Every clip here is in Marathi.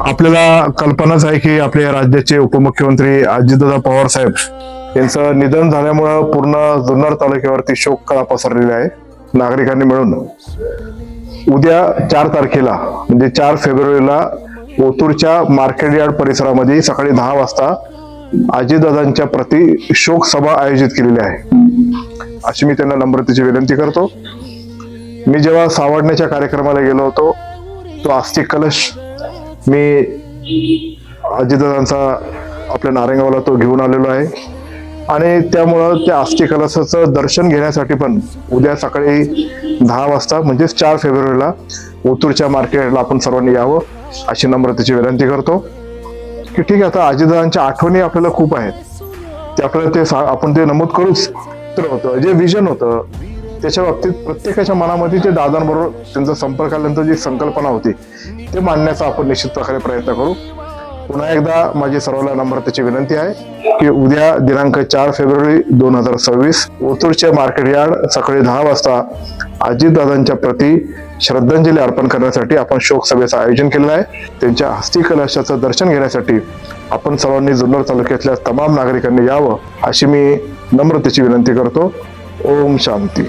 आपल्याला कल्पनाच आहे की आपल्या राज्याचे उपमुख्यमंत्री अजितदादा पवार साहेब यांचं निधन झाल्यामुळं पूर्ण जुन्नर तालुक्यावरती शोककळा पसरलेली आहे. नागरिकांनी मिळून उद्या 4 तारखेला म्हणजे 4 फेब्रुवारीला ओतूरच्या मार्केट यार्ड परिसरामध्ये सकाळी 10 वाजता अजितदादांच्या प्रती शोक सभा आयोजित केलेली आहे, अशी मी त्यांना नम्रतेची विनंती करतो. मी जेव्हा सावडण्याच्या कार्यक्रमाला गेलो होतो, तो अस्थि कलश मी अजितदादांचा आपल्या नारायणगावला तो घेऊन आलेलो आहे आणि त्यामुळं त्या अस्थि कलशाचं दर्शन घेण्यासाठी पण उद्या सकाळी 10 वाजता म्हणजे 4 फेब्रुवारीला ओतूरच्या मार्केटला आपण सर्वांनी यावं, अशी नम्रतेची विनंती करतो. की ठीक आहे, आता अजितदादांच्या आठवणी आपल्याला खूप आहेत, ते आपल्याला आपण ते नमूद करूच. तर होतं जे विजन होतं त्याच्या बाबतीत प्रत्येकाच्या मनामध्ये ते दादांबरोबर त्यांचा संपर्क आल्यानंतर जी संकल्पना होती ते मांडण्याचा आपण निश्चित प्रकारे प्रयत्न करू. पुन्हा एकदा माझी सर्वांना नम्रतेची विनंती आहे की उद्या दिनांक 4 फेब्रुवारी 2026 ओतूरच्या मार्केट यार्ड सकाळी 10 वाजता अजितदादांच्या प्रती श्रद्धांजली अर्पण करण्यासाठी आपण शोक सभेचं आयोजन केलेलं आहे. त्यांच्या अस्थि कलशाचं दर्शन घेण्यासाठी आपण सर्वांनी जुन्नर तालुक्यातल्या तमाम नागरिकांनी यावं, अशी मी नम्रतेची विनंती करतो. ओम शांती.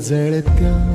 जळत्या